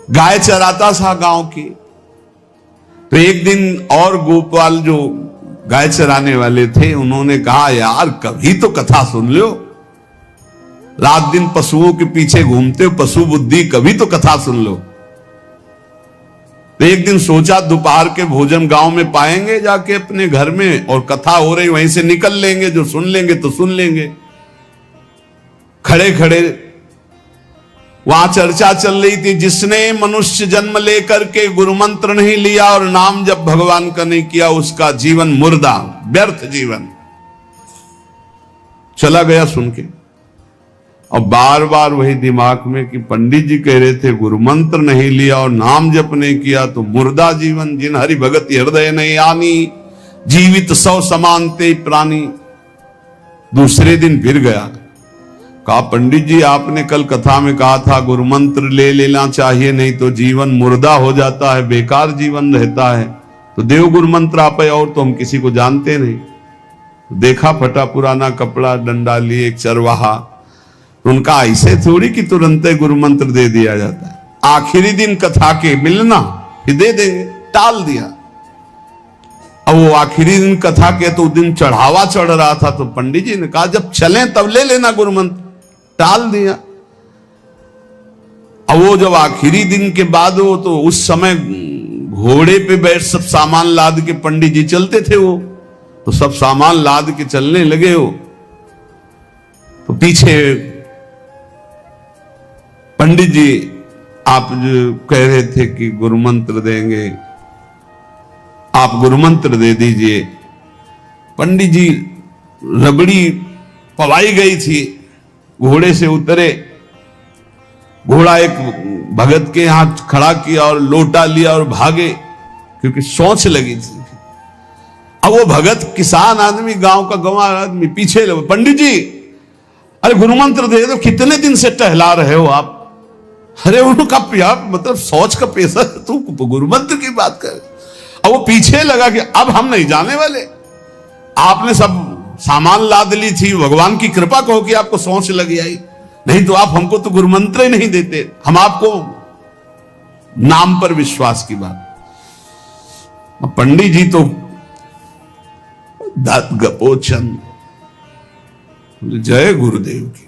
गाय चराता था गांव की। तो एक दिन और गोपाल जो गाय चराने वाले थे उन्होंने कहा, यार कभी तो कथा सुन लो, रात दिन पशुओं के पीछे घूमते हो, पशु बुद्धि, कभी तो कथा सुन लो। तो एक दिन सोचा दोपहर के भोजन गांव में पाएंगे जाके अपने घर में, और कथा हो रही वहीं से निकल लेंगे, जो सुन लेंगे तो सुन लेंगे। खड़े खड़े वहां चर्चा चल रही थी, जिसने मनुष्य जन्म लेकर के गुरु मंत्र नहीं लिया और नाम जब भगवान का नहीं किया, उसका जीवन मुर्दा, व्यर्थ जीवन। चला गया सुन के, और बार बार वही दिमाग में कि पंडित जी कह रहे थे गुरु मंत्र नहीं लिया और नाम जप नहीं किया तो मुर्दा जीवन। जिन हरि भगत हृदय नहीं आनी, जीवित सौ समानते प्राणी। दूसरे दिन फिर गया, कहा पंडित जी आपने कल कथा में कहा था गुरु मंत्र ले लेना चाहिए, नहीं तो जीवन मुर्दा हो जाता है, बेकार जीवन रहता है। तो देव गुरु मंत्र आप है, और तो हम किसी को जानते नहीं। देखा फटा पुराना कपड़ा, डंडा लिए एक चरवाहा। उनका ऐसे थोड़ी कि तुरंत गुरु मंत्र दे दिया जाता है। आखिरी दिन कथा के मिलना फिर दे देंगे, टाल दिया। अब वो आखिरी दिन कथा के तो दिन चढ़ावा चढ़ रहा था, तो पंडित जी ने कहा जब चलें तब ले लेना गुरु मंत्र, टाल दिया। अब वो जब आखिरी दिन के बाद, वो तो उस समय घोड़े पे बैठ सब सामान लाद के पंडित जी चलते थे, वो तो सब सामान लाद के चलने लगे। हो तो पीछे पंडित जी आप जो कह रहे थे कि गुरु मंत्र देंगे, आप गुरु मंत्र दे दीजिए। पंडित जी रबड़ी पवाई गई थी, घोड़े से उतरे, घोड़ा एक भगत के यहां खड़ा किया और लोटा लिया और भागे, क्योंकि सोच लगी थी। अब वो भगत किसान आदमी, गांव का गंवार आदमी पीछे लगे, पंडित जी अरे गुरु मंत्र दे दो, कितने दिन से टहला रहे हो आप। अरे उनका मतलब सोच का पैसा, तू गुरु मंत्र की बात कर। अब वो पीछे लगा कि अब हम नहीं जाने वाले, आपने सब सामान लाद ली थी, भगवान की कृपा कहो कि आपको सोच लगी आई, नहीं तो आप हमको तो गुरु मंत्र ही नहीं देते, हम आपको नाम पर विश्वास की बात। पंडित जी तो दात गपोचन, जय गुरुदेव की,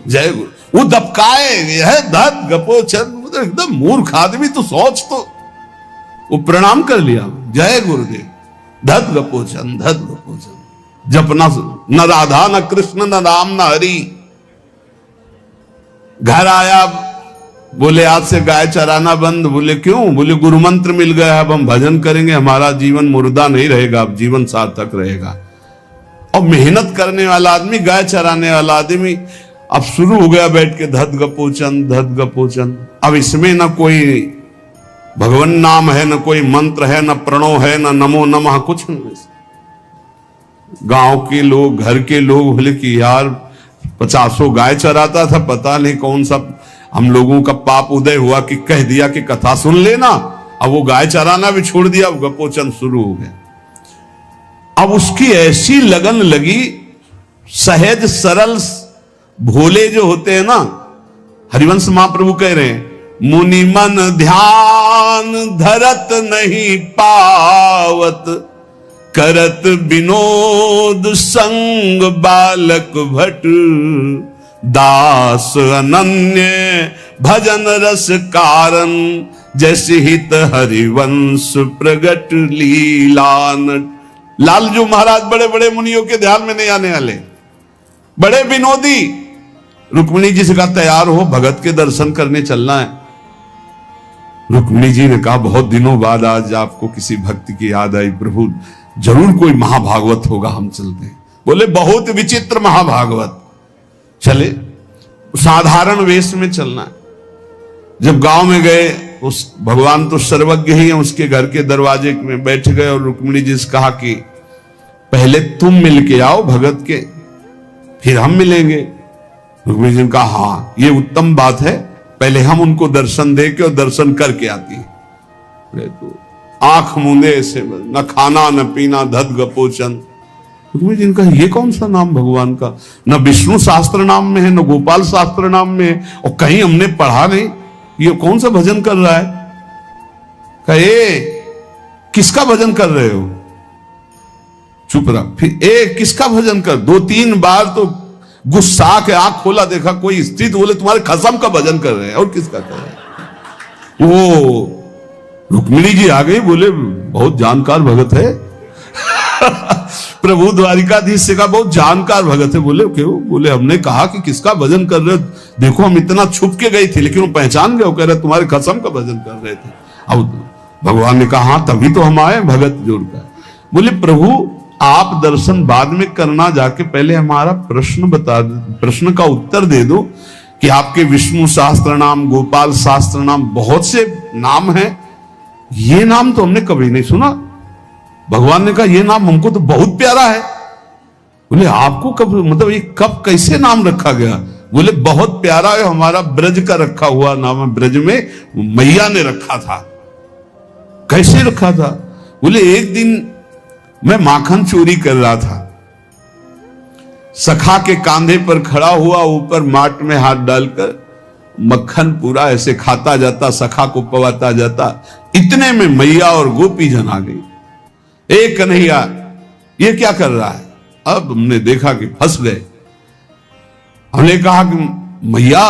जय गुरु। वो दबकाए है दात गपोचन, मतलब एकदम मूर्ख आदमी, तो सोच तो। वो प्रणाम कर लिया, जय गुरुदेव, धत गपोचन, धत गपोचन। जपना न राधा न कृष्ण न राम न हरि। घर आया, बोले आज से गाय चराना बंद। बोले क्यों? बोले गुरु मंत्र मिल गया, अब हम भजन करेंगे, हमारा जीवन मुर्दा नहीं रहेगा, अब जीवन सार्थक रहेगा। और मेहनत करने वाला आदमी, गाय चराने वाला आदमी, अब शुरू हो गया बैठ के धत गपोचन, धत गपोचन। अब इसमें न कोई भगवान नाम है, न कोई मंत्र है, न प्रणव है, न नमो नमः, कुछ नहीं। गांव के लोग, घर के लोग बोले कि यार 50 गाय चराता था, पता नहीं कौन सा हम लोगों का पाप उदय हुआ कि कह दिया कि कथा सुन लेना। अब वो गाय चराना भी छोड़ दिया, अब गपोचन शुरू हो गया। अब उसकी ऐसी लगन लगी, सहज सरल भोले जो होते हैं ना, हरिवंश महाप्रभु कह रहे हैं, मुनि मन ध्यान धरत नहीं पावत, करत विनोद संग बालक भट, दास अनन्य भजन रस कारण, जैसे हित हरिवंश प्रगट लीलान। लालजू महाराज बड़े बड़े मुनियों के ध्यान में नहीं आने वाले, बड़े विनोदी। रुक्मिणी जी से कहा तैयार हो, भगत के दर्शन करने चलना है। रुक्मिणी जी ने कहा बहुत दिनों बाद आज आपको किसी भक्ति की याद आई, प्रभु जरूर कोई महाभागवत होगा, हम चलते हैं। बोले बहुत विचित्र महाभागवत। चले, साधारण वेश में चलना है। जब गांव में गए, उस भगवान तो सर्वज्ञ ही है, उसके घर के दरवाजे में बैठ गए और रुक्मिणी जी से कहा कि पहले तुम मिल के आओ भगत के, फिर हम मिलेंगे। रुक्मिणी जी ने कहा हाँ ये उत्तम बात है, पहले हम उनको दर्शन दे के और दर्शन करके आती है। तो आंख मूंदे ऐसे, न खाना न पीना, धत गपोचन। रुक्मिणी जी ने कहा ये कौन सा नाम भगवान का, न विष्णु शास्त्र नाम में है, न गोपाल शास्त्र नाम में है, और कहीं हमने पढ़ा नहीं। ये कौन सा भजन कर रहा है? कहे किसका भजन कर रहे हो? चुप रहा। फिर किसका भजन कर? 2-3 बार तो गुस्सा के आंख खोला, देखा कोई स्त्री, तो बोले तुम्हारे खसम का भजन कर रहे हैं। और किसका कर रहे हैं? वो रुक्मिणी जी आ गई, बोले बहुत जानकार भगत है। प्रभु द्वारिकाधीश से कहा बहुत जानकार भगत है। बोले क्यों? बोले हमने कहा कि किसका भजन कर रहे हो, देखो हम इतना छुप के गई थी लेकिन वो पहचान गए, वो कह रहे तुम्हारे खसम का भजन कर रहे थे। अब भगवान ने कहा हाँ तभी तो हम आए भगत जोड़कर। बोले प्रभु आप दर्शन बाद में करना, जाके पहले हमारा प्रश्न बता दो, प्रश्न का उत्तर दे दो कि आपके विष्णु सहस्त्र नाम, गोपाल सहस्त्र नाम, बहुत से नाम हैं, ये नाम तो हमने कभी नहीं सुना। भगवान ने कहा ये नाम हमको तो बहुत प्यारा है। बोले आपको कब, मतलब ये कब कैसे नाम रखा गया? बोले बहुत प्यारा है, हमारा ब्रज का रखा हुआ नाम है, ब्रज में मैया ने रखा था। कैसे रखा था? बोले एक दिन मैं माखन चोरी कर रहा था, सखा के कांधे पर खड़ा हुआ, ऊपर माट में हाथ डालकर मक्खन पूरा ऐसे खाता जाता, सखा को पवाता जाता। इतने में मैया और गोपी जन आ गई। एक कन्हैया ये क्या कर रहा है? अब हमने देखा कि फंस गए। हमने कहा कि मैया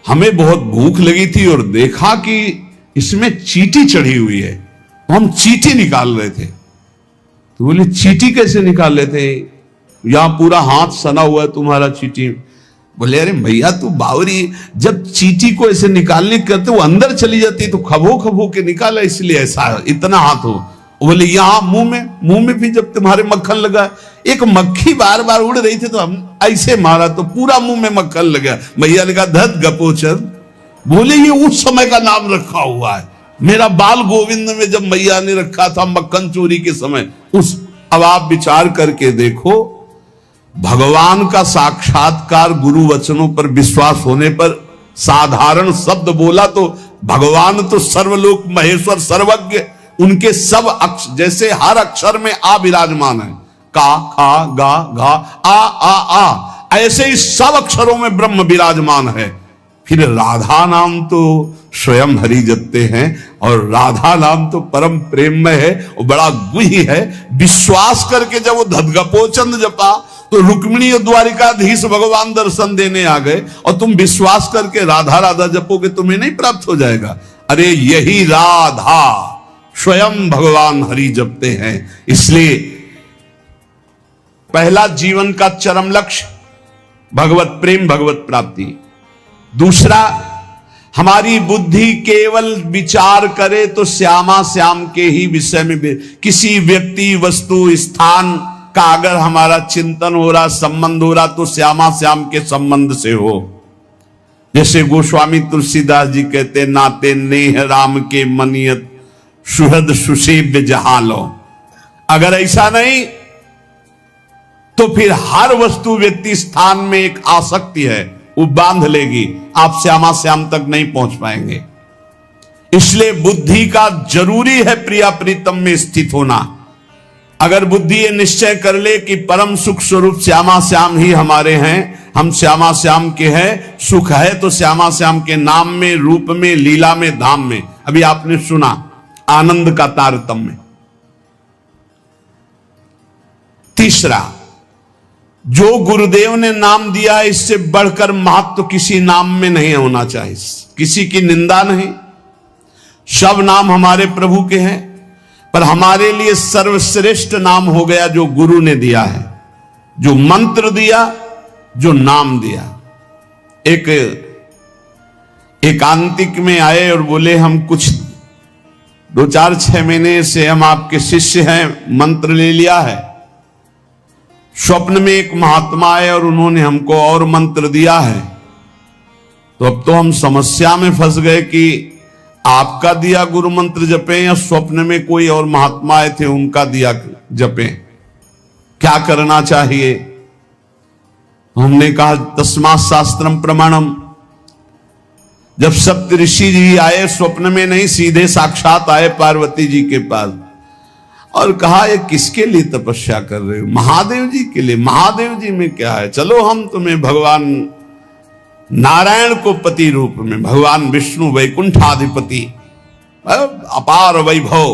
हमें बहुत भूख लगी थी और देखा कि इसमें चींटी चढ़ी हुई है, तो हम चींटी निकाल रहे थे। तो बोले चींटी कैसे निकाल रहे थे? यहां पूरा हाथ सना हुआ है तुम्हारा चींटी। बोले अरे भैया तू बावरी, जब चींटी को ऐसे निकालने करते वो अंदर चली जाती तो खबो खबो के निकाला, इसलिए ऐसा इतना हाथ हो। बोले यहां मुंह में भी जब तुम्हारे मक्खन लगा, एक मक्खी बार बार उड़ रही थी तो हम ऐसे मारा तो पूरा मुंह में मक्खन लगा। मैया ने कहा धत गपोचर। बोले ये उस समय का नाम रखा हुआ है, मेरा बाल गोविंद में जब मैया ने रखा था मक्खन चोरी के समय उस। अब आप विचार करके देखो, भगवान का साक्षात्कार गुरु वचनों पर विश्वास होने पर साधारण शब्द बोला तो भगवान तो सर्वलोक महेश्वर सर्वज्ञ, उनके सब जैसे हर अक्षर में आ विराजमान है, का खा गा घा आ, ऐसे ही सब अक्षरों में ब्रह्म विराजमान है। फिर राधा नाम तो स्वयं हरि जपते हैं और राधा नाम तो परम प्रेम में है और बड़ा गुही है। विश्वास करके जब वो धदगपोचंद जपा तो रुक्मिणी और द्वारिकाधीश भगवान दर्शन देने आ गए, और तुम विश्वास करके राधा राधा जपोगे तुम्हें नहीं प्राप्त हो जाएगा? अरे यही राधा स्वयं भगवान हरि जपते हैं। इसलिए पहला जीवन का चरम लक्ष्य भगवत प्रेम, भगवत प्राप्ति। दूसरा, हमारी बुद्धि केवल विचार करे तो श्यामा श्याम के ही विषय में, किसी व्यक्ति वस्तु स्थान का अगर हमारा चिंतन हो रहा, संबंध हो रहा, तो श्यामा श्याम के संबंध से हो। जैसे गोस्वामी तुलसीदास जी कहते, नाते नेह राम के मनियत सुहृद सुसेव्य जहालो। अगर ऐसा नहीं तो फिर हर वस्तु व्यक्ति स्थान में एक आसक्ति है, वो बांध लेगी, आप श्यामा श्याम तक नहीं पहुंच पाएंगे। इसलिए बुद्धि का जरूरी है प्रिया प्रीतम में स्थित होना। अगर बुद्धि ये निश्चय कर ले कि परम सुख स्वरूप श्यामा श्याम ही हमारे हैं, हम श्यामा श्याम के हैं, सुख है तो श्यामा श्याम के नाम में, रूप में, लीला में, धाम में। अभी आपने सुना आनंद का तारतम्य। तीसरा, जो गुरुदेव ने नाम दिया है इससे बढ़कर महत्व किसी नाम में नहीं होना चाहिए। किसी की निंदा नहीं, सब नाम हमारे प्रभु के हैं, पर हमारे लिए सर्वश्रेष्ठ नाम हो गया जो गुरु ने दिया है, जो मंत्र दिया, जो नाम दिया। एक एकांतिक में आए और बोले हम कुछ 2-4-6 महीने से हम आपके शिष्य हैं, मंत्र ले लिया है। स्वप्न में एक महात्मा आए और उन्होंने हमको और मंत्र दिया है, तो अब तो हम समस्या में फंस गए कि आपका दिया गुरु मंत्र जपें या स्वप्न में कोई और महात्मा आए थे उनका दिया जपें, क्या करना चाहिए? हमने कहा तस्मात् शास्त्रम प्रमाणम। जब सप्त ऋषि जी आए, स्वप्न में नहीं, सीधे साक्षात आए पार्वती जी के पास और कहा ये किसके लिए तपस्या कर रहे हो? महादेव जी के लिए। महादेव जी में क्या है, चलो हम तुम्हें भगवान नारायण को पति रूप में, भगवान विष्णु वैकुंठाधिपति, अपार वैभव,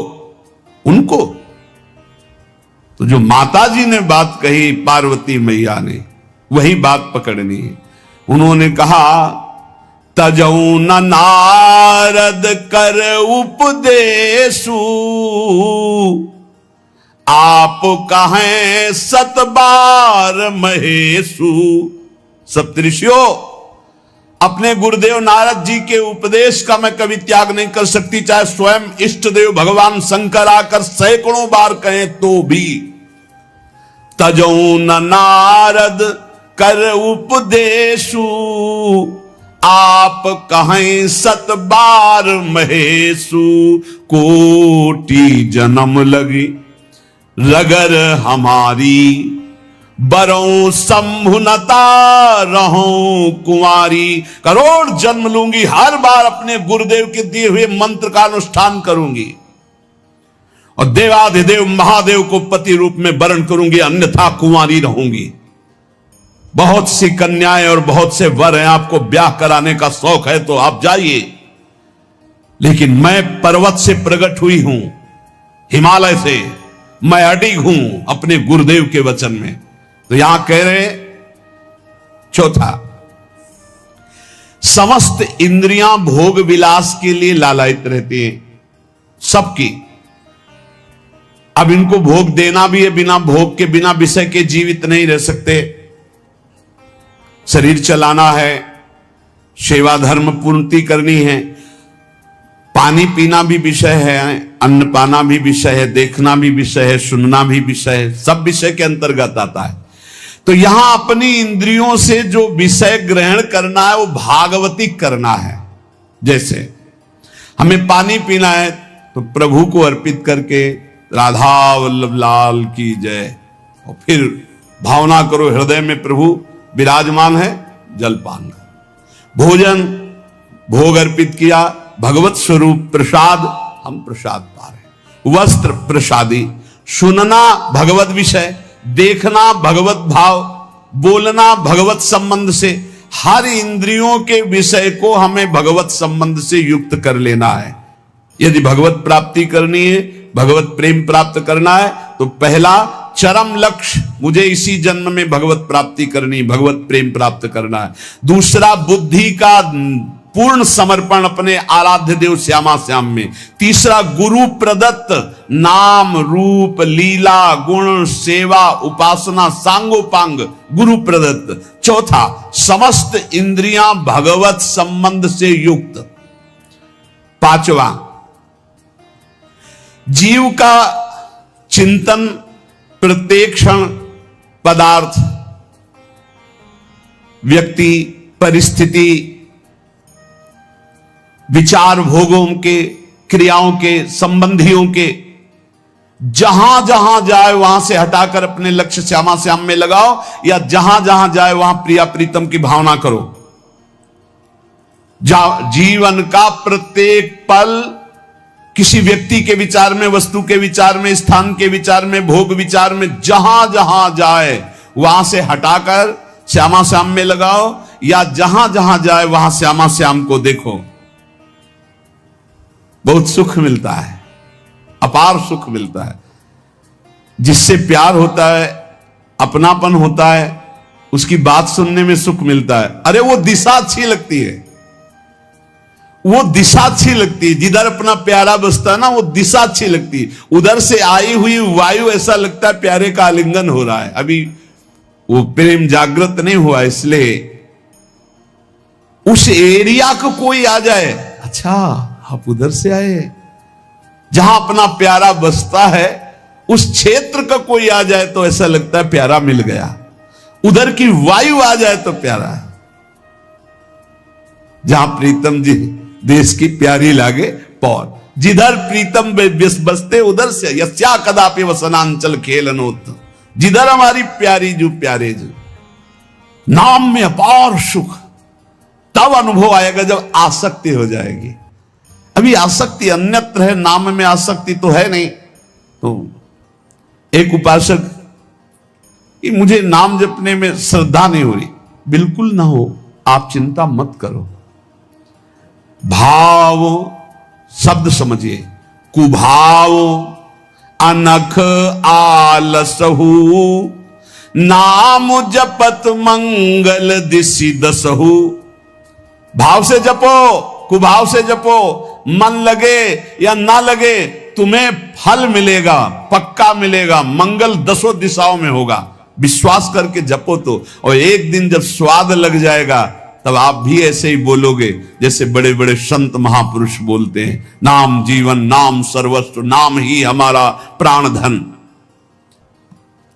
उनको। तो जो माता जी ने बात कही पार्वती मैया ने, वही बात पकड़नी है। उन्होंने कहा तजऊ न नारद कर उपदेशु, आप कहें सतबार महेशु। सप्तऋषियों, अपने गुरुदेव नारद जी के उपदेश का मैं कभी त्याग नहीं कर सकती, चाहे स्वयं इष्ट देव भगवान शंकर आकर सैकड़ों बार कहें तो भी। तजऊ न नारद कर उपदेशु, आप कहें सत बार महेशु। कोटि जन्म लगी रगर हमारी, बरों संभुनता रहूं कुंवारी। करोड़ जन्म लूंगी, हर बार अपने गुरुदेव के दिए हुए मंत्र का अनुष्ठान करूंगी और देवाधिदेव महादेव को पति रूप में वरण करूंगी, अन्यथा कुंवारी रहूंगी। बहुत सी कन्याएं और बहुत से वर हैं, आपको ब्याह कराने का शौक है तो आप जाइए, लेकिन मैं पर्वत से प्रकट हुई हूं, हिमालय से, मैं अडिग हूं अपने गुरुदेव के वचन में। तो यहां कह रहे चौथा, समस्त इंद्रियां भोग विलास के लिए लालायित रहती हैं, सबकी। अब इनको भोग देना भी है, बिना भोग के, बिना विषय के जीवित नहीं रह सकते। शरीर चलाना है, सेवा धर्म पूर्ति करनी है, पानी पीना भी विषय है, अन्न पाना भी विषय है, देखना भी विषय है, सुनना भी विषय है, सब विषय के अंतर्गत आता है। तो यहां अपनी इंद्रियों से जो विषय ग्रहण करना है वो भागवतिक करना है। जैसे हमें पानी पीना है तो प्रभु को अर्पित करके राधा वल्लभ लाल की जय, और फिर भावना करो हृदय में प्रभु विराजमान है, जलपान करो। भोजन भोग अर्पित किया, भगवत स्वरूप प्रसाद, हम प्रसाद पा रहे हैं। वस्त्र प्रसादी, सुनना भगवत विषय, देखना भगवत भाव, बोलना भगवत संबंध से। हर इंद्रियों के विषय को हमें भगवत संबंध से युक्त कर लेना है। यदि भगवत प्राप्ति करनी है, भगवत प्रेम प्राप्त करना है, तो पहला चरम लक्ष्य, मुझे इसी जन्म में भगवत प्राप्ति करनी, भगवत प्रेम प्राप्त करना है। दूसरा, बुद्धि का पूर्ण समर्पण अपने आराध्य देव श्यामा श्याम में। तीसरा, गुरु प्रदत्त नाम रूप लीला गुण सेवा उपासना सांगोपांग गुरु प्रदत्त। चौथा, समस्त इंद्रियां भगवत संबंध से युक्त। पांचवा, जीव का चिंतन प्रत्येक क्षण पदार्थ, व्यक्ति, परिस्थिति, विचार भोगों के, क्रियाओं के, संबंधियों के, जहां जहां जाए वहां से हटाकर अपने लक्ष्य श्यामा श्याम में लगाओ, या जहां जहां जाए वहां प्रिया प्रीतम की भावना करो। जीवन का प्रत्येक पल किसी व्यक्ति के विचार में, वस्तु के विचार में, स्थान के विचार में, भोग विचार में, जहां जहां जाए वहां से हटाकर श्यामा श्याम में लगाओ, या जहां जहां जाए वहां श्यामा श्याम को देखो। बहुत सुख मिलता है, अपार सुख मिलता है। जिससे प्यार होता है, अपनापन होता है, उसकी बात सुनने में सुख मिलता है। अरे वो दिशा अच्छी लगती है, वो दिशा अच्छी लगती है। जिधर अपना प्यारा बसता है ना, वो दिशा अच्छी लगती है। उधर से आई हुई वायु ऐसा लगता है प्यारे का आलिंगन हो रहा है, अभी वो प्रेम जागृत नहीं हुआ, इसलिए उस एरिया को कोई आ जाए, अच्छा आप उधर से आए, जहां अपना प्यारा बसता है उस क्षेत्र का कोई आ जाए तो ऐसा लगता है प्यारा मिल गया। उधर की वायु आ जाए तो प्यारा। जहां प्रीतम जी देश की प्यारी लागे पौर, जिधर प्रीतम बसते उधर से यस्या कदापि वसनांचल खेलनोत। जिधर हमारी प्यारी जो प्यारे जो, नाम में अपार सुख तब अनुभव आएगा जब आसक्ति हो जाएगी। अभी आसक्ति अन्यत्र है, नाम में आसक्ति तो है नहीं। तो एक उपासक कि मुझे नाम जपने में श्रद्धा नहीं हो रही, बिल्कुल ना हो, आप चिंता मत करो। भाव शब्द समझिए, कुभाव अनख आलसहु, नाम जपत मंगल दिशि दसहु। भाव से जपो, कुभाव से जपो, मन लगे या ना लगे तुम्हें फल मिलेगा, पक्का मिलेगा, मंगल दसों दिशाओं में होगा। विश्वास करके जपो तो, और एक दिन जब स्वाद लग जाएगा तब आप भी ऐसे ही बोलोगे जैसे बड़े बड़े संत महापुरुष बोलते हैं, नाम जीवन, नाम सर्वस्व, नाम ही हमारा प्राण धन।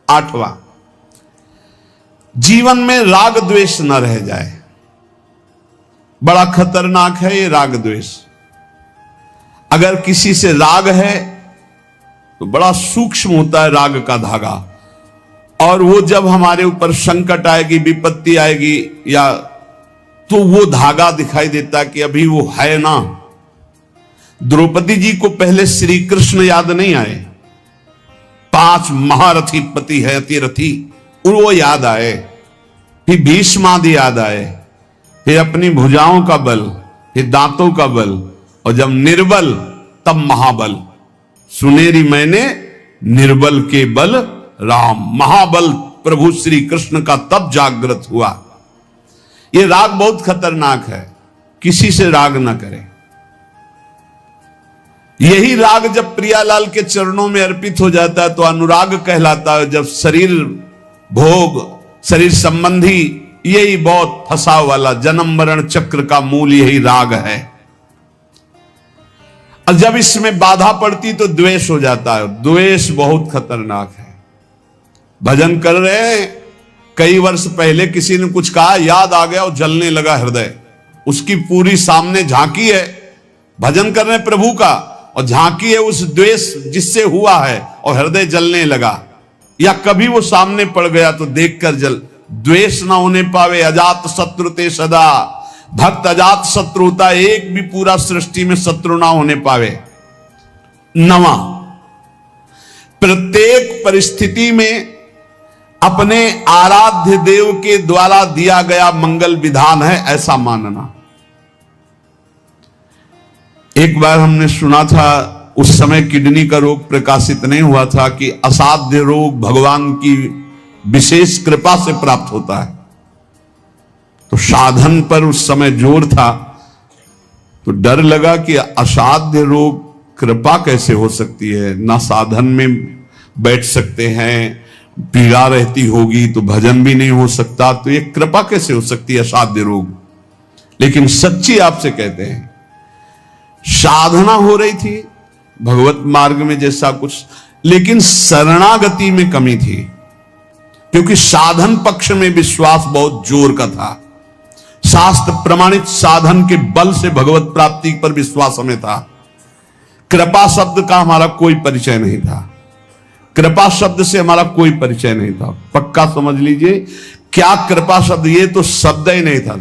8वां, जीवन में राग द्वेष न रह जाए। बड़ा खतरनाक है ये राग द्वेष। अगर किसी से राग है तो बड़ा सूक्ष्म होता है राग का धागा, और वो जब हमारे ऊपर संकट आएगी, विपत्ति आएगी, या तो वो धागा दिखाई देता कि अभी वो है ना। द्रौपदी जी को पहले श्री कृष्ण याद नहीं आए, 5 महारथी पति है अतिरथी, वो याद आए, फिर भीष्मादि याद आए, फिर अपनी भुजाओं का बल, फिर दांतों का बल, और जब निर्बल तब महाबल। सुनेरी मैंने निर्बल के बल राम, महाबल प्रभु श्री कृष्ण का तब जागृत हुआ। ये राग बहुत खतरनाक है, किसी से राग ना करें। यही राग जब प्रियालाल के चरणों में अर्पित हो जाता है तो अनुराग कहलाता है। जब शरीर भोग, शरीर संबंधी, यही बहुत फंसाव वाला जन्म मरण चक्र का मूल यही राग है। और जब इसमें बाधा पड़ती तो द्वेष हो जाता है। द्वेष बहुत खतरनाक है। भजन कर रहे हैं, कई वर्ष पहले किसी ने कुछ कहा, याद आ गया और जलने लगा हृदय, उसकी पूरी सामने झांकी है। भजन कर रहे हैं प्रभु का और झांकी है उस द्वेष जिससे हुआ है और हृदय जलने लगा। या कभी वो सामने पड़ गया तो देखकर जल। द्वेष ना होने पावे, अजात शत्रु ते सदा। भक्त अजात शत्रु होता, एक भी पूरा सृष्टि में शत्रु ना होने पावे। 9वां, प्रत्येक परिस्थिति में अपने आराध्य देव के द्वारा दिया गया मंगल विधान है ऐसा मानना। एक बार हमने सुना था, उस समय किडनी का रोग प्रकाशित नहीं हुआ था, कि असाध्य रोग भगवान की विशेष कृपा से प्राप्त होता है। तो साधन पर उस समय जोर था, तो डर लगा कि असाध्य रोग कृपा कैसे हो सकती है, ना साधन में बैठ सकते हैं, पीड़ा रहती होगी तो भजन भी नहीं हो सकता, तो ये कृपा कैसे हो सकती है असाध्य रोग। लेकिन सच्ची आपसे कहते हैं, साधना हो रही थी भगवत मार्ग में जैसा कुछ, लेकिन शरणागति में कमी थी, क्योंकि साधन पक्ष में विश्वास बहुत जोर का था। शास्त्र प्रमाणित साधन के बल से भगवत प्राप्ति पर विश्वास हमें था। कृपा शब्द का हमारा कोई परिचय नहीं था, कृपा शब्द से हमारा कोई परिचय नहीं था। पक्का समझ लीजिए, क्या कृपा शब्द, ये तो शब्द ही नहीं था,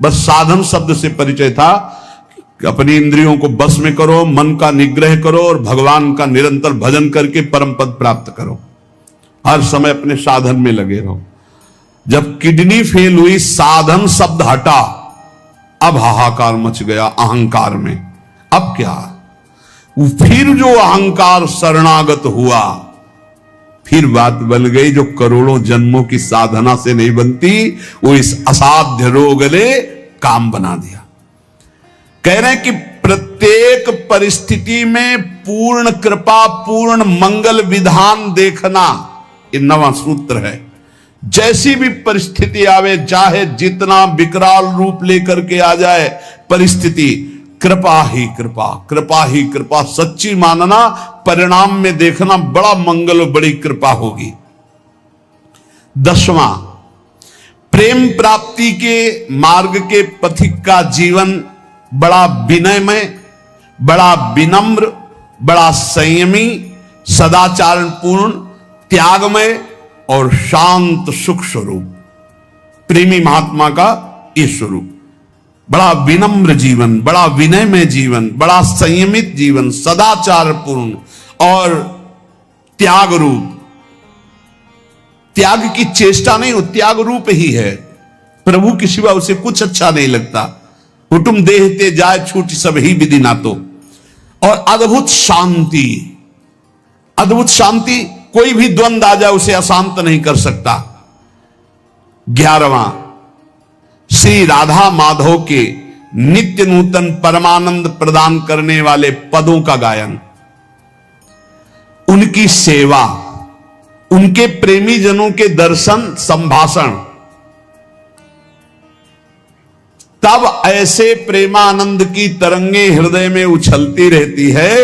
बस साधन शब्द से परिचय था। अपनी इंद्रियों को बस में करो, मन का निग्रह करो और भगवान का निरंतर भजन करके परम पद प्राप्त करो। हर समय अपने साधन में लगे रहो। जब किडनी फेल हुई, साधन शब्द हटा, अब हाहाकार मच गया अहंकार में। अब क्या, फिर जो अहंकार शरणागत हुआ, फिर बात बन गई जो करोड़ों जन्मों की साधना से नहीं बनती, वो इस असाध्य रोग ने काम बना दिया। कह रहे हैं कि प्रत्येक परिस्थिति में पूर्ण कृपा, पूर्ण मंगल विधान देखना, ये 9वां सूत्र है। जैसी भी परिस्थिति आवे, चाहे जितना विकराल रूप लेकर के आ जाए परिस्थिति, कृपा ही कृपा, कृपा ही कृपा, सच्ची मानना, परिणाम में देखना बड़ा मंगल और बड़ी कृपा होगी। 10वां, प्रेम प्राप्ति के मार्ग के पथिक का जीवन बड़ा विनयमय, बड़ा विनम्र, बड़ा संयमी, सदाचारपूर्ण, त्यागमय और शांत सुख स्वरूप, प्रेमी महात्मा का ये स्वरूप। बड़ा विनम्र जीवन, बड़ा विनयमय जीवन, बड़ा संयमित जीवन, सदाचारपूर्ण और त्याग रूप। त्याग की चेष्टा नहीं हो, त्याग रूप ही है। प्रभु के सिवा उसे कुछ अच्छा नहीं लगता। कुटुम देहते जाए छूट सब ही विधि ना तो। और अद्भुत शांति, अद्भुत शांति, कोई भी द्वंद आ जाए उसे अशांत नहीं कर सकता। 11वां, श्री राधा माधव के नित्य नूतन परमानंद प्रदान करने वाले पदों का गायन, उनकी सेवा, उनके प्रेमी जनों के दर्शन संभाषण, तब ऐसे प्रेमानंद की तरंगे हृदय में उछलती रहती है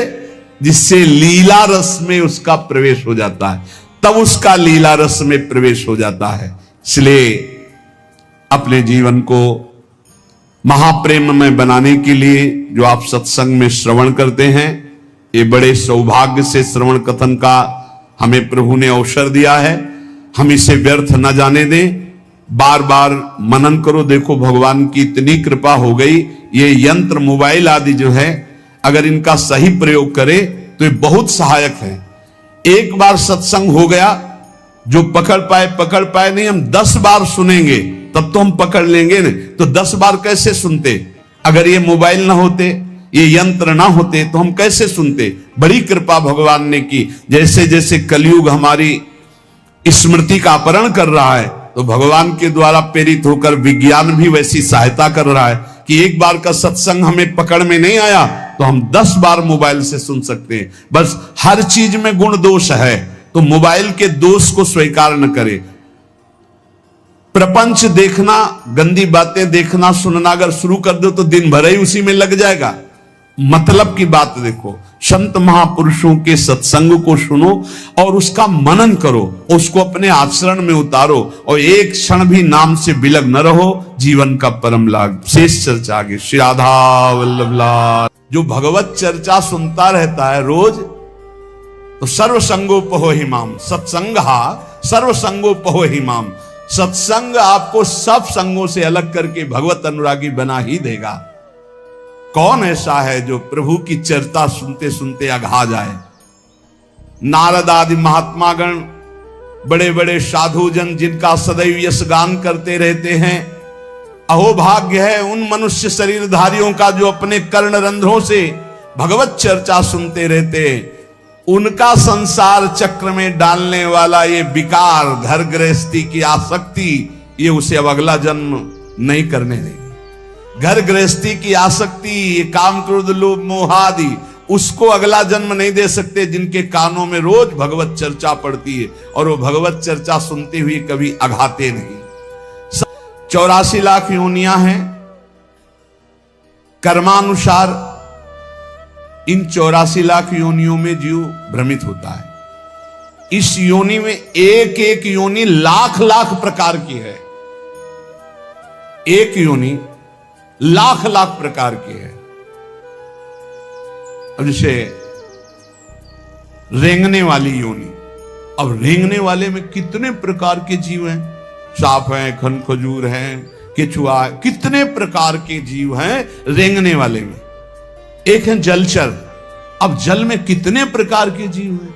जिससे लीला रस में उसका प्रवेश हो जाता है, तब उसका लीला रस में प्रवेश हो जाता है। इसलिए अपने जीवन को महाप्रेम में बनाने के लिए जो आप सत्संग में श्रवण करते हैं, ये बड़े सौभाग्य से श्रवण कथन का हमें प्रभु ने अवसर दिया है। हम इसे व्यर्थ न जाने दें, बार बार मनन करो। देखो भगवान की इतनी कृपा हो गई, ये यंत्र मोबाइल आदि जो है अगर इनका सही प्रयोग करे तो ये बहुत सहायक है। एक बार सत्संग हो गया, जो पकड़ पाए नहीं, हम 10 बार सुनेंगे तब तो हम पकड़ लेंगे ना। तो 10 बार कैसे सुनते? अगर ये मोबाइल ना होते, ये यंत्र ना होते तो हम कैसे सुनते? बड़ी कृपा भगवान ने की। जैसे जैसे कलयुग हमारी स्मृति का अपहरण कर रहा है, तो भगवान के द्वारा प्रेरित होकर विज्ञान भी वैसी सहायता कर रहा है कि एक बार का सत्संग हमें पकड़ में नहीं आया तो हम 10 बार मोबाइल से सुन सकते हैं। बस हर चीज में गुण दोष है, तो मोबाइल के दोष को स्वीकार न करे। प्रपंच देखना, गंदी बातें देखना सुनना अगर शुरू कर दो तो दिन भर ही उसी में लग जाएगा। मतलब की बात देखो, संत महापुरुषों के सत्संग को सुनो और उसका मनन करो, उसको अपने आचरण में उतारो और एक क्षण भी नाम से विलग न रहो, जीवन का परम लाभ। शेष चर्चा आगे। श्री राधा वल्लभ लाल। जो भगवत चर्चा सुनता रहता है रोज, तो सर्वसंगोपहो हिमाम, सत्संगहा सर्वसंगोपहो हिमाम। सत्संग आपको सब संगों से अलग करके भगवत अनुरागी बना ही देगा। कौन ऐसा है जो प्रभु की चर्चा सुनते सुनते अघा जाए? नारद आदि महात्मागण, बड़े बड़े साधु जन जिनका सदैव यश गान करते रहते हैं, अहोभाग्य है उन मनुष्य शरीरधारियों का जो अपने कर्ण रंध्रों से भगवत चर्चा सुनते रहते हैं। उनका संसार चक्र में डालने वाला ये विकार, घर गृहस्थी की आसक्ति, ये उसे अब अगला जन्म नहीं करने देगी। घर गृहस्थी की आसक्ति, ये काम क्रोध लोभ मोह आदि, उसको अगला जन्म नहीं दे सकते जिनके कानों में रोज भगवत चर्चा पड़ती है और वो भगवत चर्चा सुनते हुए कभी अघाते नहीं। 84 लाख योनियां हैं कर्मानुसार। इन 84 लाख योनियों में जीव भ्रमित होता है। इस योनि में एक एक योनि लाख लाख प्रकार की है। एक योनि लाख लाख प्रकार की है। अब जैसे रेंगने वाली योनि, अब रेंगने वाले में कितने प्रकार के जीव हैं? सांप हैं, खन खजूर हैं, केचुआ, कितने प्रकार के जीव हैं रेंगने वाले में। एक है जलचर, अब जल में कितने प्रकार के जीव हैं।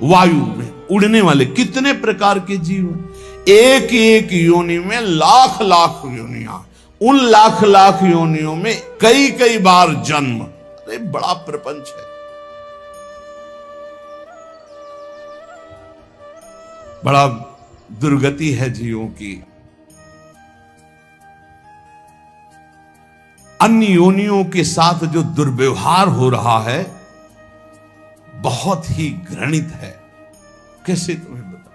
वायु में उड़ने वाले कितने प्रकार के जीव हैं। एक एक योनि में लाख लाख योनियां, उन लाख लाख योनियों में कई कई बार जन्म। अरे बड़ा प्रपंच है, बड़ा दुर्गति है जीवों की। अन्य योनियों के साथ जो दुर्व्यवहार हो रहा है बहुत ही घृणित है। कैसे तुम्हें बता,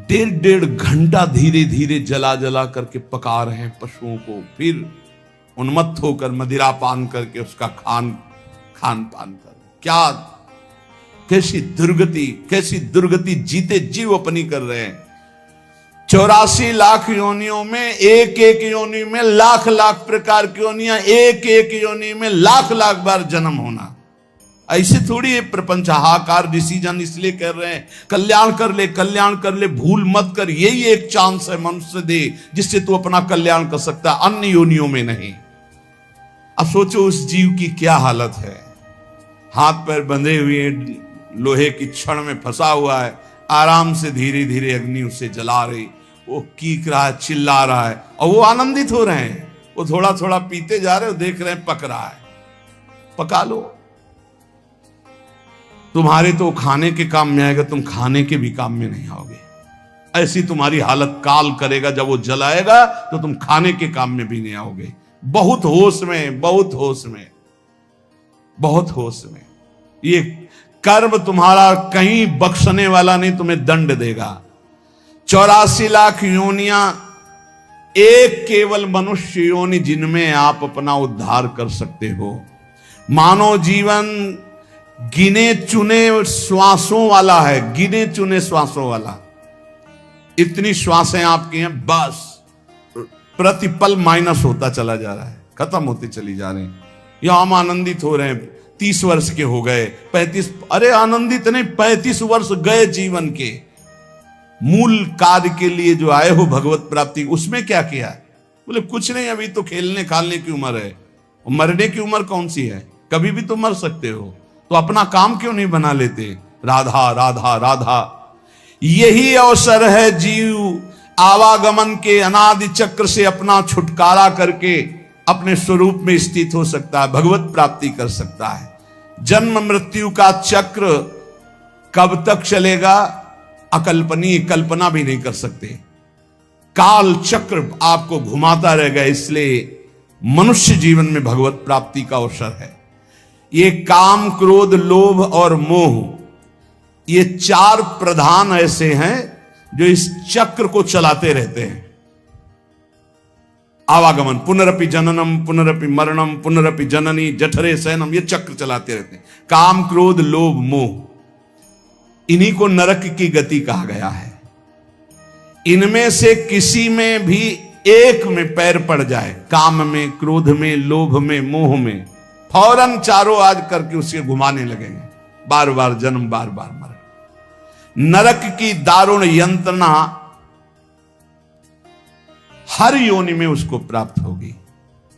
1.5 घंटा धीरे धीरे जला जला करके पका रहे हैं पशुओं को, फिर उन्मत्त होकर मदिरा पान करके उसका खान पान कर। क्या कैसी दुर्गति जीते जीव अपनी कर रहे हैं। 84 लाख योनियों में एक एक योनि में लाख लाख प्रकार की योनियां, एक एक योनि में लाख लाख बार जन्म होना। ऐसे थोड़ी है प्रपंच हाहाकार। डिसीजन इसलिए कर रहे हैं कल्याण कर ले, भूल मत कर। यही एक चांस है मनुष्य दे जिससे तू अपना कल्याण कर सकता है, अन्य योनियों में नहीं। अब सोचो उस जीव की क्या हालत है। हाथ पैर बंधे हुए लोहे की छड़ में फंसा हुआ है, आराम से धीरे धीरे अग्नि उसे जला रही, वो कीक रहा है, चिल्ला रहा है, और वो आनंदित हो रहे हैं। वो थोड़ा थोड़ा पीते जा रहे हो, देख रहे हैं पक रहा है, पका लो। तुम्हारे तो खाने के काम में आएगा, तुम खाने के भी काम में नहीं आओगे। ऐसी तुम्हारी हालत काल करेगा, जब वो जलाएगा तो तुम खाने के काम में भी नहीं आओगे। बहुत होश में, बहुत होश में, बहुत होश में। ये कर्म तुम्हारा कहीं बख्शने वाला नहीं, तुम्हें दंड देगा। 84 लाख योनियां, एक केवल मनुष्य योनि जिनमें आप अपना उद्धार कर सकते हो। मानव जीवन गिने चुने श्वासों वाला है, गिने चुने श्वासों वाला। इतनी श्वासें आपकी हैं, बस प्रतिपल माइनस होता चला जा रहा है, खत्म होती चली जा रही हैं। या हम आनंदित हो रहे हैं, 30 वर्ष के हो गए, 35, अरे आनंदित नहीं, 35 वर्ष गए जीवन के। मूल कार्य के लिए जो आए हो भगवत प्राप्ति, उसमें क्या किया? बोले कुछ नहीं, अभी तो खेलने खालने की उम्र है। मरने की उम्र कौन सी है? कभी भी तो मर सकते हो, तो अपना काम क्यों नहीं बना लेते? राधा राधा राधा, यही अवसर है जीव आवागमन के अनादि चक्र से अपना छुटकारा करके अपने स्वरूप में स्थित हो सकता है, भगवत प्राप्ति कर सकता है। जन्म मृत्यु का चक्र कब तक चलेगा, अकल्पनीय, कल्पना भी नहीं कर सकते। काल चक्र आपको घुमाता रहेगा, इसलिए मनुष्य जीवन में भगवत प्राप्ति का अवसर है। ये काम, क्रोध, लोभ और मोह, ये 4 प्रधान ऐसे हैं जो इस चक्र को चलाते रहते हैं। आवागमन, पुनरपि जननम पुनरपि मरणम पुनरपि जननी जठरे शयनम, ये चक्र चलाते रहते हैं। काम, क्रोध, लोभ, मोह, इन्हीं को नरक की गति कहा गया है। इनमें से किसी में भी एक में पैर पड़ जाए, काम में, क्रोध में, लोभ में, मोह में, फौरन चारों आज करके उसे घुमाने लगेंगे, बार बार जन्म, बार बार मरण। नरक की दारुण यंत्रणा हर योनि में उसको प्राप्त होगी।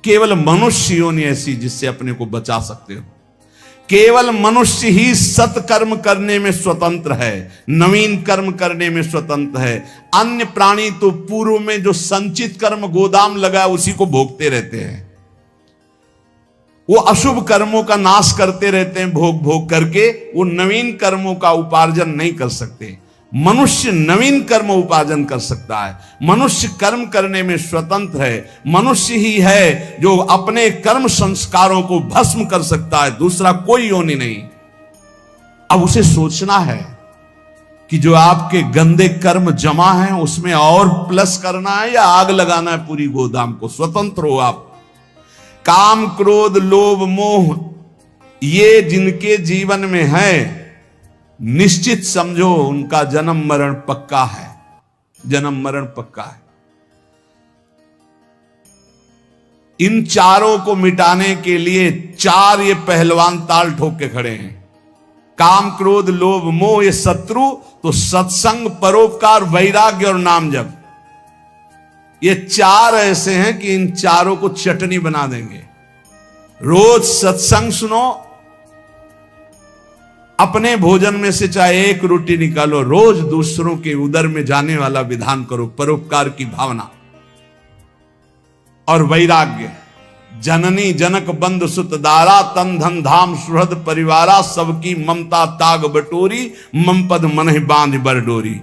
केवल मनुष्य योनि ऐसी जिससे अपने को बचा सकते हो। केवल मनुष्य ही सत्कर्म करने में स्वतंत्र है, नवीन कर्म करने में स्वतंत्र है। अन्य प्राणी तो पूर्व में जो संचित कर्म गोदाम लगा है उसी को भोगते रहते हैं। वो अशुभ कर्मों का नाश करते रहते हैं, भोग भोग करके। वो नवीन कर्मों का उपार्जन नहीं कर सकते। मनुष्य नवीन कर्म उपार्जन कर सकता है। मनुष्य कर्म करने में स्वतंत्र है। मनुष्य ही है जो अपने कर्म संस्कारों को भस्म कर सकता है, दूसरा कोई योनि नहीं। अब उसे सोचना है कि जो आपके गंदे कर्म जमा हैं उसमें और प्लस करना है या आग लगाना है पूरी गोदाम को। स्वतंत्र हो आप। काम, क्रोध, लोभ, मोह, ये जिनके जीवन में है, निश्चित समझो उनका जन्म मरण पक्का है। जन्म मरण पक्का है। इन चारों को मिटाने के लिए 4 ये पहलवान ताल ठोक के खड़े हैं। काम, क्रोध, लोभ, मोह ये शत्रु, तो सत्संग, परोपकार, वैराग्य और नाम जप, ये 4 ऐसे हैं कि इन चारों को चटनी बना देंगे। रोज सत्संग सुनो, अपने भोजन में से चाहे 1 रोटी निकालो, रोज दूसरों के उदर में जाने वाला विधान करो, परोपकार की भावना और वैराग्य। जननी जनक बंधु सुत दारा, तन धन धाम सुहृद परिवारा, सबकी ममता ताग बटोरी, मम पद मनहि बांध बर डोरी।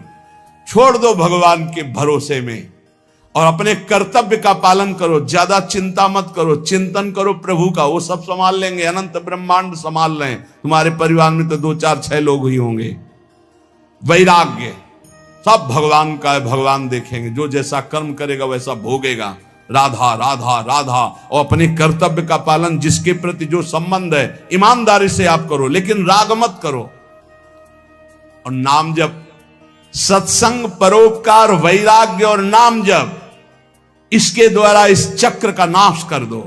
छोड़ दो भगवान के भरोसे में और अपने कर्तव्य का पालन करो। ज्यादा चिंता मत करो, चिंतन करो प्रभु का, वो सब संभाल लेंगे। अनंत ब्रह्मांड संभाल रहे हैं। तुम्हारे परिवार में तो 2 4 6 लोग ही होंगे। वैराग्य, सब भगवान का है, भगवान देखेंगे। जो जैसा कर्म करेगा वैसा भोगेगा। राधा राधा राधा, और अपने कर्तव्य का पालन, जिसके प्रति जो संबंध है ईमानदारी से आप करो, लेकिन राग मत करो। और नाम जप, सत्संग, परोपकार, वैराग्य और नाम जप, इसके द्वारा इस चक्र का नाश कर दो।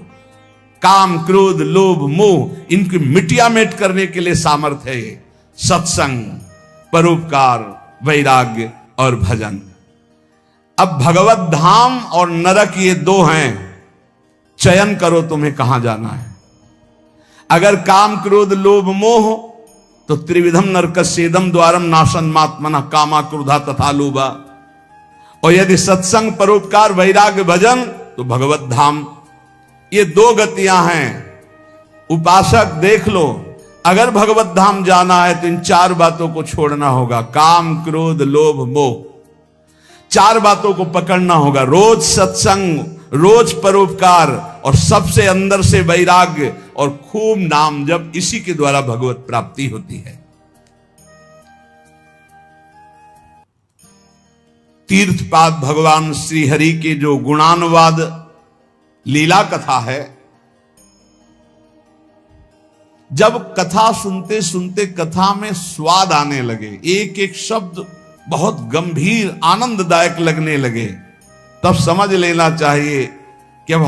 काम, क्रोध, लोभ, मोह, इनकी मिटिया मेट करने के लिए सामर्थ्य है ये सत्संग, परोपकार, वैराग्य और भजन। अब भगवत धाम और नरक ये 2 हैं। चयन करो तुम्हें कहां जाना है। अगर काम, क्रोध, लोभ, मोह, तो त्रिविधम नरकस्येदम द्वारम नाशन मात्मना कामा क्रोधा तथा लोभा। और यदि सत्संग, परोपकार, वैराग्य, भजन, तो भगवत धाम। ये दो गतियां हैं। उपासक देख लो, अगर भगवत धाम जाना है तो इन चार बातों को छोड़ना होगा। काम, क्रोध, लोभ, मोह, चार बातों को पकड़ना होगा। रोज सत्संग, रोज परोपकार, और सबसे अंदर से वैराग्य और खूब नाम जप। इसी के द्वारा भगवत प्राप्ति होती है। तीर्थपाद भगवान श्री हरि के जो गुणानुवाद लीला कथा है, जब कथा सुनते सुनते कथा में स्वाद आने लगे, एक एक शब्द बहुत गंभीर, आनंददायक लगने लगे, तब समझ लेना चाहिए कि अब